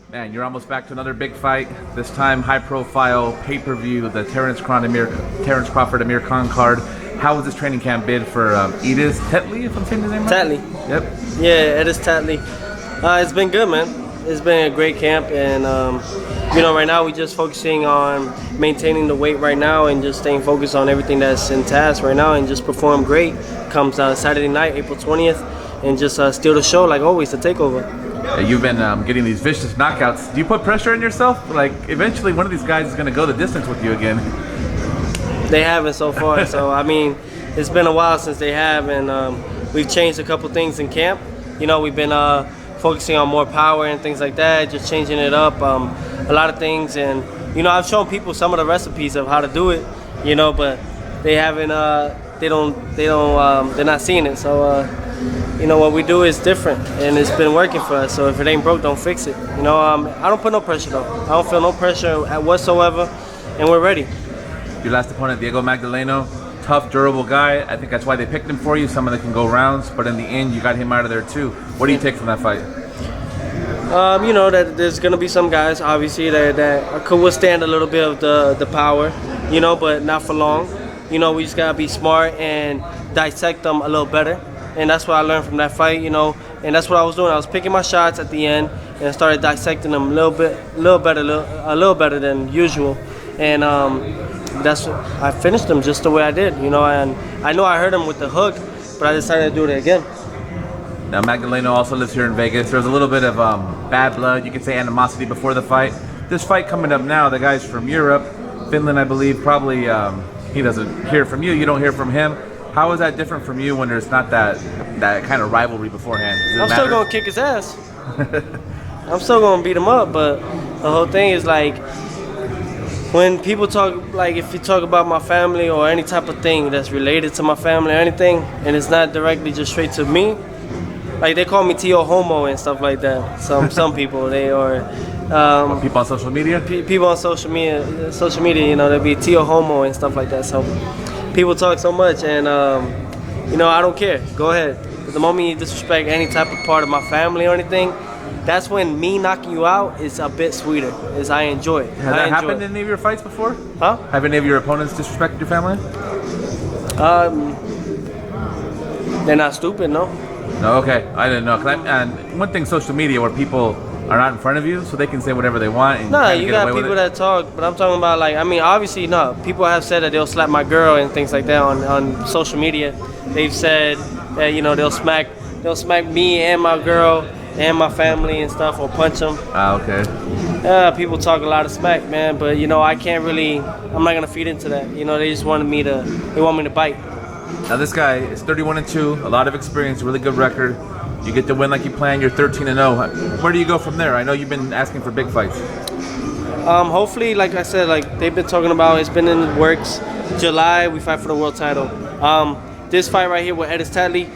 Man, you're almost back to another big fight. This time, high-profile pay-per-view, the Terrence Crawford Amir Khan card. How was this training camp bid for Edis Tetley, if I'm saying his name right? Tetley. Yep. Yeah, Edis Tetley. It's been good, man. It's been a great camp, and right now we're just focusing on maintaining the weight right now and just staying focused on everything that's in task right now and just perform great. Comes Saturday night, April 20th, and just steal the show like always, the takeover. You've been getting these vicious knockouts. Do you put pressure on yourself? Like, eventually one of these guys is going to go the distance with you again. They haven't so far. So, I mean, it's been a while since they have, and we've changed a couple things in camp. We've been focusing on more power and things like that, just changing it up, a lot of things. And, I've shown people some of the recipes of how to do it, but they haven't, they're not seeing it. So, what we do is different, and it's been working for us. So if it ain't broke, don't fix it. I don't put no pressure though. I don't feel no pressure whatsoever, and we're ready. Your last opponent, Diego Magdaleno, tough, durable guy. I think that's why they picked him for you. Someone that can go rounds, but in the end, you got him out of there too. What do you take from that fight? That there's gonna be some guys, obviously, that could withstand a little bit of the power, but not for long. We just gotta be smart and dissect them a little better. And that's what I learned from that fight, and that's what I was doing. I was picking my shots at the end and started dissecting them a little better than usual. And I finished them just the way I did, and I know I hurt him with the hook, but I decided to do it again. Now, Magdaleno also lives here in Vegas. There's a little bit of bad blood, you could say animosity before the fight. This fight coming up now, the guy's from Europe, Finland, I believe. Probably he doesn't hear from you, you don't hear from him. How is that different from you when there's not that kind of rivalry beforehand? I'm still going to kick his ass. I'm still going to beat him up, but the whole thing is like, when people talk, like if you talk about my family or any type of thing that's related to my family or anything, and it's not directly just straight to me, like they call me Teofimo and stuff like that. Some people, they are... people on social media? People on social media, they be Teofimo and stuff like that, so... People talk so much, and I don't care. Go ahead. The moment you disrespect any type of part of my family or anything, that's when me knocking you out is a bit sweeter. Is I enjoy it. Has that happened in any of your fights before? Huh? Have any of your opponents disrespected your family? They're not stupid, no. No, okay. I didn't know. And one thing, social media, where people are not in front of you, so they can say whatever they want. And no, you got people that talk, but I'm talking about obviously, no. People have said that they'll slap my girl and things like that on social media. They've said that they'll smack me and my girl and my family and stuff, or punch them. Okay. People talk a lot of smack, man, but I can't really. I'm not gonna feed into that. They just want me to bite. Now this guy is 31-2, a lot of experience, really good record. You get to win like you planned. You're 13-0. Where do you go from there? I know you've been asking for big fights. Hopefully, like I said, like they've been talking about, it's been in the works. July, we fight for the world title. This fight right here with Edis Tetley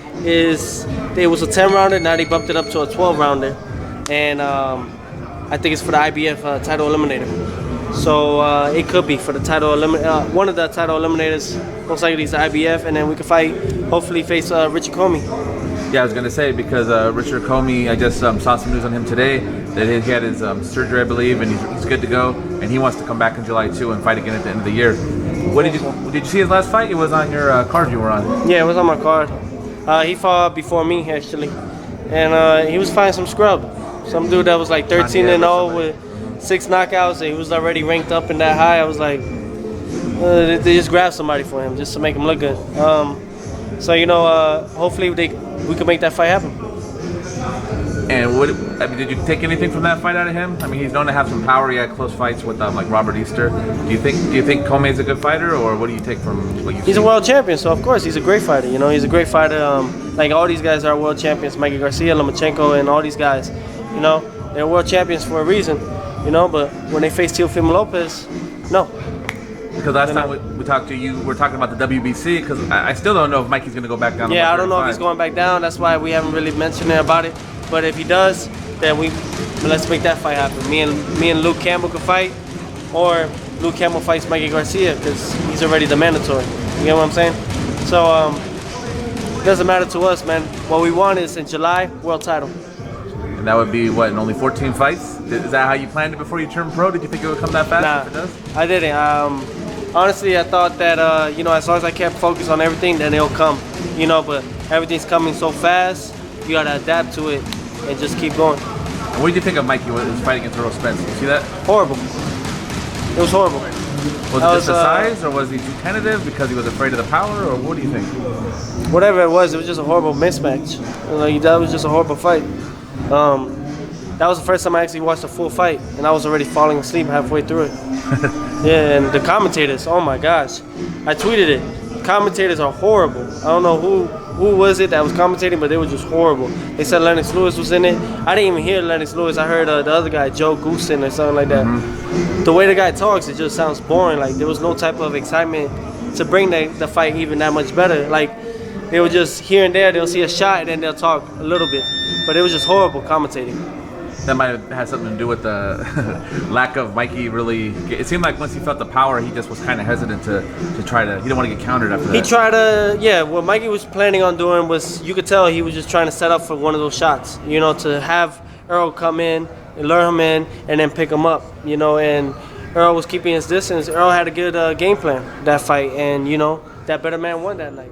it was a 10-rounder. Now they bumped it up to a 12-rounder, and I think it's for the IBF title eliminator. So it could be for the title one of the title eliminators. Most likely it's the IBF, and then we can fight. Hopefully, face Richard Commey. Yeah, I was going to say, because Richard Commey, I just saw some news on him today that he had his surgery, I believe, and he's good to go, and he wants to come back in July too and fight again at the end of the year. Did you see his last fight? It was on your card you were on. Yeah, it was on my card. He fought before me, actually, and he was fighting some scrub. Some dude that was like 13-0 with 6 knockouts, and he was already ranked up in that high. I was like, they just grabbed somebody for him just to make him look good. So hopefully we can make that fight happen. And did you take anything from that fight out of him? I mean, he's known to have some power. He had close fights with like Robert Easter. Do you think Commey's a good fighter, or what do you take from what you? He's a world champion, so of course he's a great fighter. He's a great fighter. Like all these guys are world champions. Mikey Garcia, Lomachenko, and all these guys. They're world champions for a reason. But when they face Teofimo Lopez, no. Because last time we talked to you, we're talking about the WBC. Because I still don't know if Mikey's going to go back down. Yeah, I don't know if he's going back down. That's why we haven't really mentioned about it. But if he does, then let's make that fight happen. Me and Luke Campbell could fight, or Luke Campbell fights Mikey Garcia because he's already the mandatory. You get what I'm saying? So it doesn't matter to us, man. What we want is in July, world title. And that would be what, in only 14 fights? Is that how you planned it before you turned pro? Did you think it would come that fast? Nah, If it does? I didn't. Honestly, I thought that you know, as long as I kept focused on everything, then it'll come. You know, but everything's coming so fast, you gotta adapt to it and just keep going. And what did you think of Mikey when he was fighting against Earl Spence? Did you see that? Horrible. It was horrible. Was it just the size, or was he too tentative because he was afraid of the power, or what do you think? Whatever it was just a horrible mismatch. Like, that was just a horrible fight. That was the first time I actually watched a full fight, and I was already falling asleep halfway through it. Yeah, and the commentators, oh my gosh. I tweeted it. Commentators are horrible. I don't know who was it that was commentating, but they were just horrible. They said Lennox Lewis was in it. I didn't even hear Lennox Lewis. I heard the other guy, Joe Goosen or something like that. Mm-hmm. The way the guy talks, it just sounds boring. Like, there was no type of excitement to bring the fight even that much better. Like, they were just here and there, they'll see a shot and then they'll talk a little bit. But it was just horrible commentating. That might have had something to do with the lack of Mikey really. It seemed like once he felt the power, he just was kind of hesitant to try to. He didn't want to get countered after that. He tried to, yeah. What Mikey was planning on doing was, you could tell he was just trying to set up for one of those shots. You know, to have Earl come in, and lure him in, and then pick him up. You know, and Earl was keeping his distance. Earl had a good game plan that fight, and you know, that better man won that night.